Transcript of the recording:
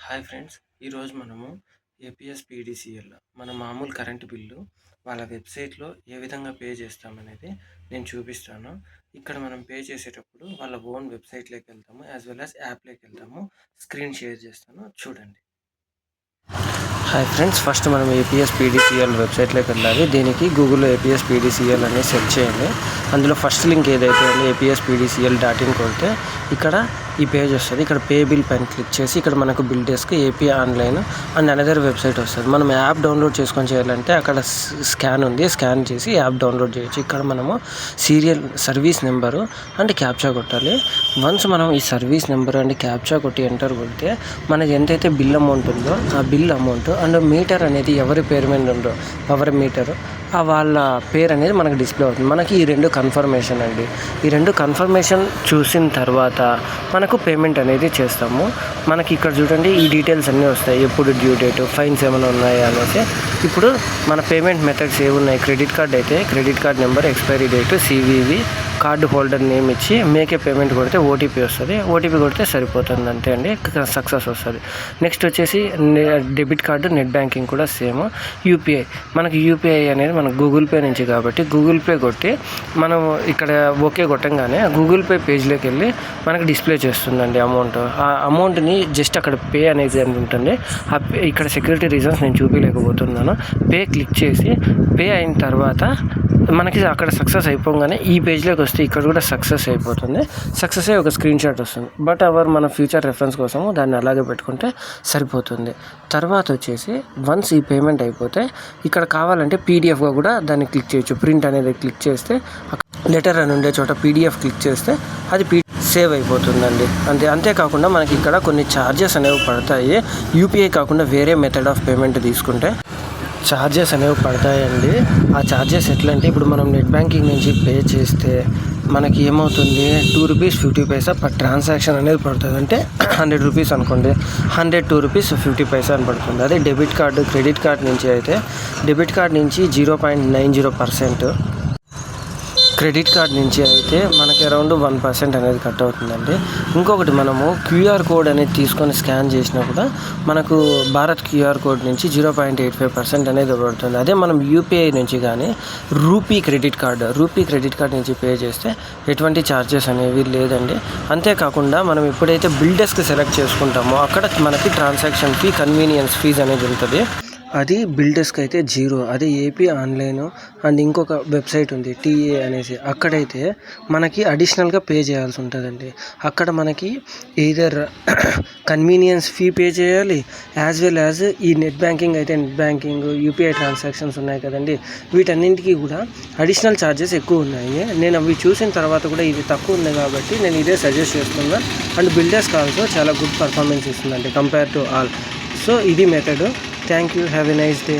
Hi friends, ఈరోజు మనము APS PDCL మన మామూలు కరెంటు బిల్లు వాళ్ళ వెబ్సైట్లో ఏ విధంగా పే చేస్తామనేది నేను చూపిస్తాను. ఇక్కడ మనం పే చేసేటప్పుడు వాళ్ళ ఓన్ వెబ్సైట్లోకి వెళ్తాము, యాజ్ వెల్ యాజ్ యాప్లోకి వెళ్తాము. స్క్రీన్ షేర్ చేస్తాను, చూడండి. హాయ్ ఫ్రెండ్స్, ఫస్ట్ మనం ఏపీఎస్ పీడీసీఎల్ వెబ్సైట్లోకి వెళ్ళాలి. దీనికి గూగుల్లో ఏపీఎస్ పీడీసీఎల్ అని సెర్చ్ చేయండి. అందులో ఫస్ట్ లింక్ ఏదైతే ఉందో APSPDCL.in కొడితే ఇక్కడ ఈ పేజ్ వస్తుంది. ఇక్కడ పే బిల్ పైన క్లిక్ చేసి ఇక్కడ మనకు bill desk, AP online and another website వస్తుంది. మనం యాప్ డౌన్లోడ్ చేసుకొని చేయాలంటే అక్కడ స్కాన్ ఉంది, స్కాన్ చేసి యాప్ డౌన్లోడ్ చేయొచ్చు. ఇక్కడ మనము సర్వీస్ నెంబరు అండ్ క్యాప్చా కొట్టాలి. వన్స్ మనం ఈ సర్వీస్ నెంబర్ అండ్ క్యాప్చా కొట్టి ఎంటర్ కొడితే మనకి ఎంతైతే బిల్ అమౌంట్ ఉందో ఆ బిల్ అమౌంట్ అండ్ మీటర్ అనేది ఎవరి పేరు మీద ఉందో పవర్ మీటర్ వాళ్ళ పేరు అనేది మనకు డిస్ప్లే అవుతుంది. మనకి ఈ రెండు కన్ఫర్మేషన్ అండి. ఈ రెండు కన్ఫర్మేషన్ చూసిన తర్వాత మనకు పేమెంట్ అనేది చేస్తాము. మనకి ఇక్కడ చూడండి, ఈ డీటెయిల్స్ అన్నీ వస్తాయి. ఎప్పుడు డ్యూ డేటు, ఫైన్స్ ఏమైనా ఉన్నాయా అనేసి. ఇప్పుడు మన పేమెంట్ మెథడ్స్ ఏమున్నాయి? క్రెడిట్ కార్డ్ అయితే credit card number, expiry date, CVV, card holder name ఇచ్చి మేకే పేమెంట్ కొడితే ఓటీపీ వస్తుంది. ఓటీపీ కొడితే సరిపోతుంది, అంతే అండి, సక్సెస్ వస్తుంది. నెక్స్ట్ వచ్చేసి డెబిట్ కార్డు, నెట్ బ్యాంకింగ్ కూడా సేమ్. యూపీఐ, మనకి యూపీఐ అనేది మనకు గూగుల్ పే నుంచి కాబట్టి గూగుల్ పే కొట్టి మనం ఇక్కడ ఓకే కొట్టంగానే గూగుల్ పే పేజ్లోకి వెళ్ళి మనకి డిస్ప్లే చేస్తుందండి అమౌంట్. ఆ అమౌంట్ని జస్ట్ అక్కడ పే అనేది ఉంటుంది. ఇక్కడ సెక్యూరిటీ రీజన్స్ నేను చూపించలేకపోతున్నాను. పే క్లిక్ చేసి పే అయిన తర్వాత మనకి అక్కడ సక్సెస్ అయిపోగానే ఈ పేజ్లోకి వస్తే ఇక్కడ కూడా సక్సెస్ అయిపోతుంది. సక్సెస్ అయ్యి ఒక స్క్రీన్ షాట్ వస్తుంది. బట్ మన ఫ్యూచర్ రెఫరెన్స్ కోసము దాన్ని అలాగే పెట్టుకుంటే సరిపోతుంది. తర్వాత వచ్చేసి వన్స్ ఈ పేమెంట్ అయిపోతే ఇక్కడ కావాలంటే పీడిఎఫ్గా కూడా దాన్ని క్లిక్ చేయొచ్చు. ప్రింట్ అనేది క్లిక్ చేస్తే లెటర్ అని ఉండే చోట PDF క్లిక్ చేస్తే అది సేవ్ అయిపోతుందండి. అంతేకాకుండా మనకి ఇక్కడ కొన్ని ఛార్జెస్ అనేవి పడతాయి. యూపీఐ కాకుండా వేరే మెథడ్ ఆఫ్ పేమెంట్ తీసుకుంటే ఛార్జెస్ అనేవి పడతాయండి. ఆ ఛార్జెస్ ఎట్లా అంటే, ఇప్పుడు మనం నెట్ బ్యాంకింగ్ నుంచి పే చేస్తే మనకి ఏమవుతుంది, ₹2.50 పర్ ట్రాన్సాక్షన్ అనేది పడుతుంది. అంటే 100 రూపీస్ అనుకోండి, 102.50 అని పడుతుంది. అదే డెబిట్ కార్డు, క్రెడిట్ కార్డ్ నుంచి అయితే డెబిట్ కార్డ్ నుంచి 0.90%, క్రెడిట్ కార్డ్ నుంచి అయితే మనకి అరౌండ్ 1% అనేది కట్ అవుతుందండి. ఇంకొకటి, మనము QR కోడ్ అనేది తీసుకొని స్కాన్ చేసినా కూడా మనకు భారత్ QR కోడ్ నుంచి 0.85% అనేది పడుతుంది. అదే మనం యూపీఐ నుంచి కానీ రూపీ క్రెడిట్ కార్డ్ నుంచి పే చేస్తే ఎటువంటి ఛార్జెస్ అనేవి లేదండి. అంతేకాకుండా మనం ఎప్పుడైతే బిల్ డెస్క్ సెలెక్ట్ చేసుకుంటామో అక్కడ మనకి ట్రాన్సాక్షన్ ఫీ, కన్వీనియన్స్ ఫీజ్ అనేది ఉంటుంది. అది బిల్ డెస్క్ అయితే 0. అదే ఏపీ ఆన్లైన్ అండ్ ఇంకొక వెబ్సైట్ ఉంది TA అనేసి, అక్కడైతే మనకి అడిషనల్గా పే చేయాల్సి ఉంటుందండి. అక్కడ మనకి ఎయిదర్ కన్వీనియన్స్ ఫీ పే చేయాలి, యాజ్ వెల్ యాజ్ ఈ నెట్ బ్యాంకింగ్ అయితే నెట్ బ్యాంకింగ్, యూపీఐ ట్రాన్సాక్షన్స్ ఉన్నాయి కదండి, వీటన్నింటికి కూడా అడిషనల్ ఛార్జెస్ ఎక్కువ ఉన్నాయి. నేను అవి చూసిన తర్వాత కూడా ఇది తక్కువ ఉంది కాబట్టి నేను ఇదే సజెస్ట్ చేస్తున్నాను. అండ్ బిల్ డెస్క్ ఆల్సో చాలా గుడ్ పర్ఫార్మెన్స్ ఇస్తుందండి కంపేర్ టు ఆల్. సో ఇది method. Thank you. Have a nice day.